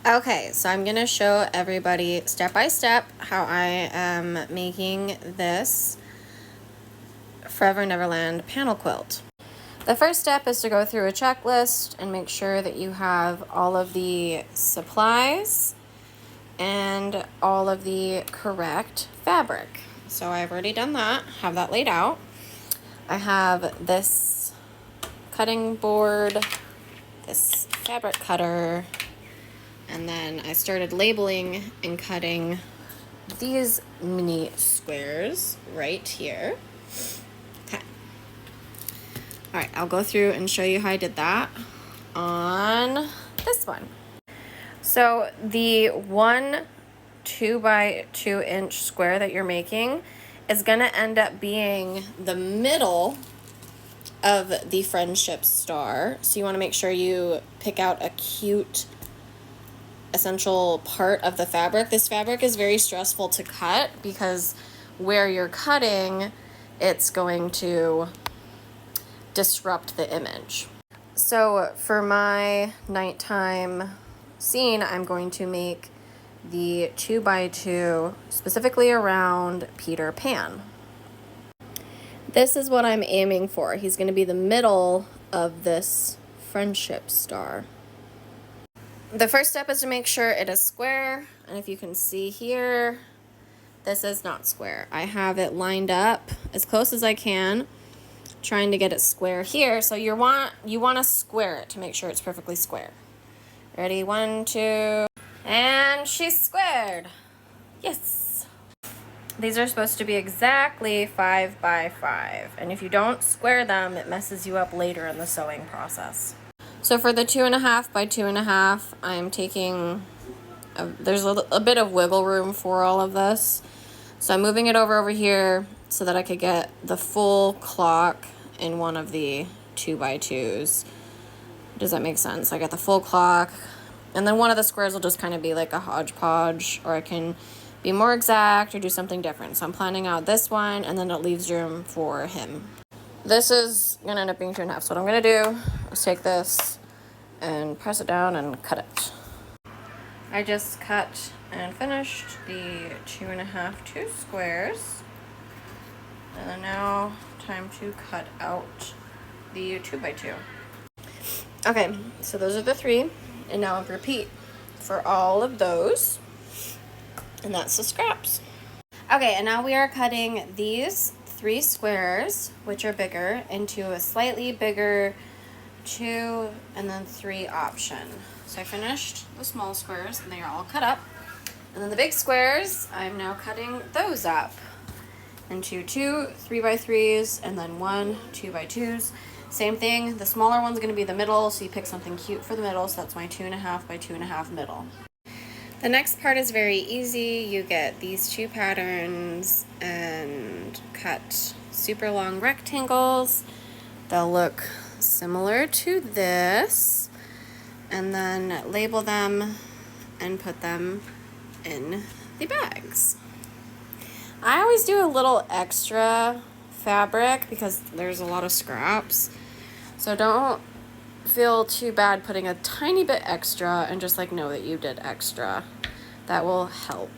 Okay, so I'm gonna show everybody step by step how I am making this Forever Neverland panel quilt. The first step is to go through a checklist and make sure that you have all of the supplies and all of the correct fabric. So I've already done that, have that laid out. I have this cutting board, this fabric cutter, and then I started labeling and cutting these mini squares right here. Okay. All right, I'll go through and show you how I did that on this one. So the 1 2x2 inch square that you're making is gonna end up being the middle of the friendship star. So you wanna make sure you pick out a cute essential part of the fabric. This fabric is very stressful to cut because where you're cutting, it's going to disrupt the image. So for my nighttime scene, I'm going to make the 2x2 specifically around Peter Pan. This is what I'm aiming for. He's going to be the middle of this friendship star. The first step is to make sure it is square, and if you can see here, this is not square. I have it lined up as close as I can, trying to get it square here. So you want to square it to make sure it's perfectly square. Ready? 1, 2, and she's squared. Yes. These are supposed to be exactly 5 by 5, and if you don't square them, it messes you up later in the sewing process. So for the 2.5 by 2.5, I'm taking, there's a bit of wiggle room for all of this. So I'm moving it over here so that I could get the full clock in one of the 2x2s. Does that make sense? I got the full clock, and then one of the squares will just kind of be like a hodgepodge, or I can be more exact or do something different. So I'm planning out this one, and then it leaves room for him. This is gonna end up being 2.5. So what I'm gonna do is take this and press it down and cut it. I just cut and finished the 2.5 squares. And then now time to cut out the 2x2. Okay, so those are the 3, and now I'll repeat for all of those. And that's the scraps. Okay, and now we are cutting these 3 squares, which are bigger, into a slightly bigger 2 and then 3 option. So I finished the small squares and they are all cut up. And then the big squares, I'm now cutting those up into 2 3x3s and then 1 2x2s. Same thing, the smaller one's gonna be the middle, so you pick something cute for the middle, so that's my 2.5 by 2.5 middle. The next part is very easy. You get these 2 patterns and cut super long rectangles. They'll look similar to this, and then label them and put them in the bags. I always do a little extra fabric because there's a lot of scraps, so don't feel too bad putting a tiny bit extra, and just like know that you did extra. That will help.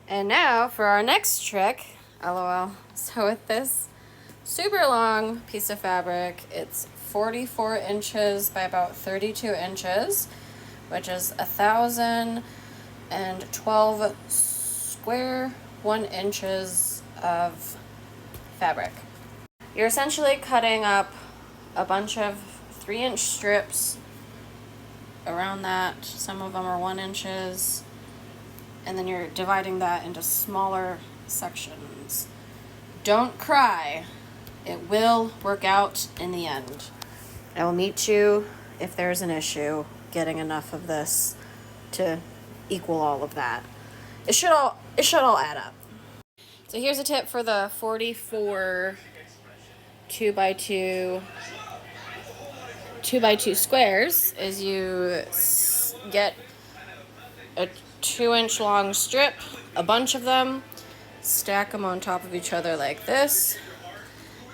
And now for our next trick, LOL. So with this super long piece of fabric, it's 44 inches by about 32 inches, which is 1,012 square 1 inches of fabric. You're essentially cutting up a bunch of 3-inch strips around that. Some of them are 1 inches, and then you're dividing that into smaller sections. Don't cry. It will work out in the end. I will meet you if there's an issue getting enough of this to equal all of that. It should all add up. So here's a tip for the 44 2x2 squares is you get a 2-inch long strip, a bunch of them, stack them on top of each other like this,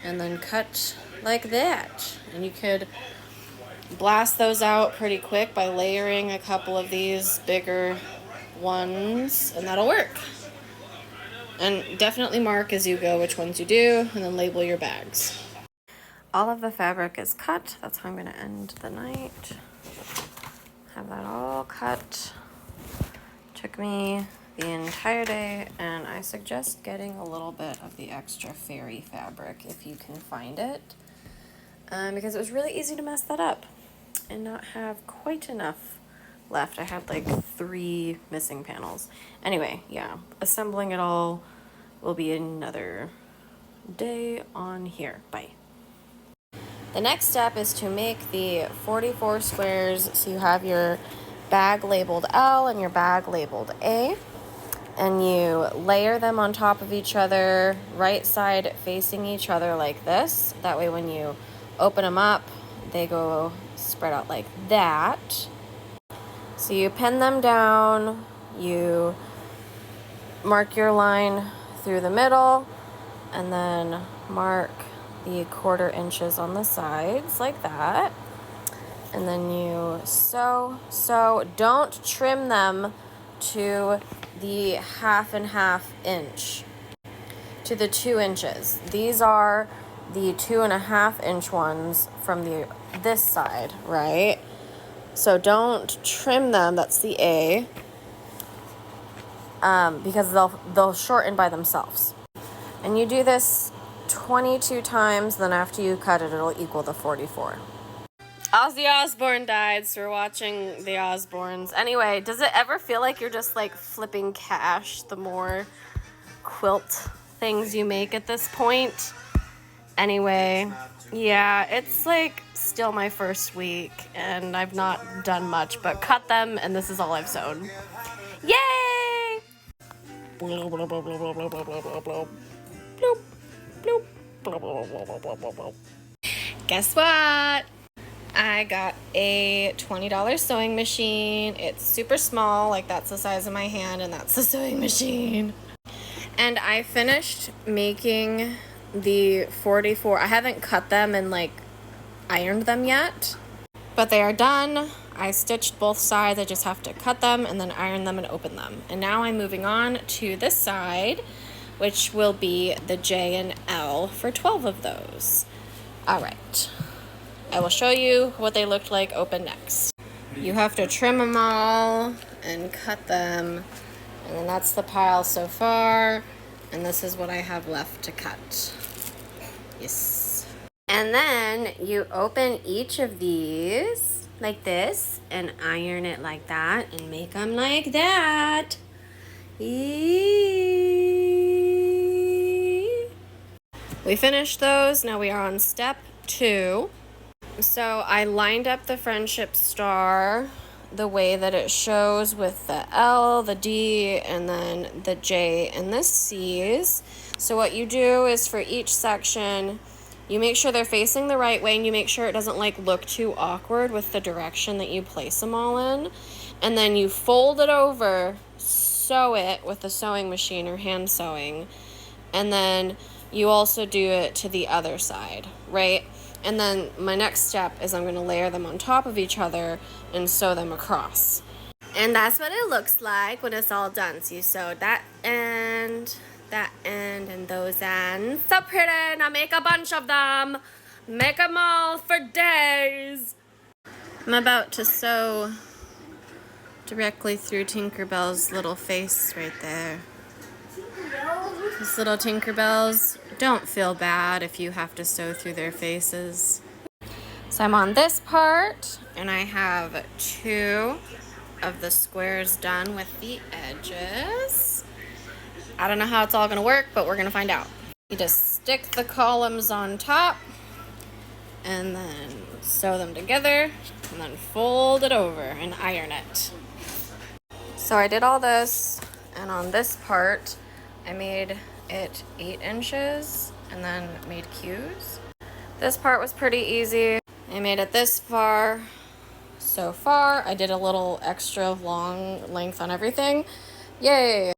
and then cut like that. And you could blast those out pretty quick by layering a couple of these bigger ones, and that'll work. And definitely mark as you go which ones you do, and then label your bags. All of the fabric is cut. That's how I'm going to end the night. Have that all cut. Took me the entire day, and I suggest getting a little bit of the extra fairy fabric if you can find it, because it was really easy to mess that up and not have quite enough left. I had like 3 missing panels. Anyway, yeah, assembling it all will be another day on here. Bye. The next step is to make the 44 squares, so you have your bag labeled L and your bag labeled A, and you layer them on top of each other, right side facing each other like this. That way when you open them up, they go spread out like that. So you pin them down, you mark your line through the middle, and then mark the 1/4 inches on the sides like that. And then you sew. Don't trim them to the 1/2 inch, to the 2 inches. These are the 2.5 inch ones from this side, right? So don't trim them. That's the A, because they'll shorten by themselves. And you do this 22 times. Then after you cut it, it'll equal the 44. Ozzy Osbourne died, so we're watching the Osbournes. Anyway, does it ever feel like you're just like flipping cash the more quilt things you make at this point? Anyway, yeah, it's like still my first week and I've not done much but cut them, and this is all I've sewn. Yay! Bloop, bloop, bloop, bloop, bloop, bloop, bloop, bloop, bloop, bloop, bloop, bloop. Guess what? I got a $20 sewing machine. It's super small, like that's the size of my hand, and that's the sewing machine. And I finished making the 44. I haven't cut them and like ironed them yet, but they are done. I stitched both sides. I just have to cut them and then iron them and open them. And now I'm moving on to this side, which will be the J and L for 12 of those. All right. I will show you what they looked like open next. You have to trim them all and cut them, and then that's the pile so far, and this is what I have left to cut. Yes. And then you open each of these like this and iron it like that and make them like that. We finished those. Now we are on step 2. So I lined up the friendship star the way that it shows with the L, the D, and then the J and the C's. So what you do is for each section, you make sure they're facing the right way, and you make sure it doesn't like look too awkward with the direction that you place them all in. And then you fold it over, sew it with the sewing machine or hand sewing, and then you also do it to the other side, right? And then my next step is I'm going to layer them on top of each other and sew them across. And that's what it looks like when it's all done. So you sewed that end, and those ends. So pretty. Now make a bunch of them. Make them all for days. I'm about to sew directly through Tinkerbell's little face right there. These little Tinkerbells, don't feel bad if you have to sew through their faces. So I'm on this part, and I have 2 of the squares done with the edges. I don't know how it's all gonna work, but we're gonna find out. You just stick the columns on top, and then sew them together, and then fold it over and iron it. So I did all this, and on this part, I made it 8 inches and then made Q's. This part was pretty easy. I made it this far. So far, I did a little extra long length on everything. Yay!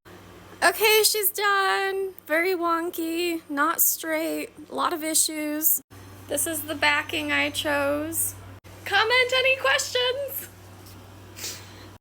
Okay, she's done. Very wonky, not straight, a lot of issues. This is the backing I chose. comment any questions.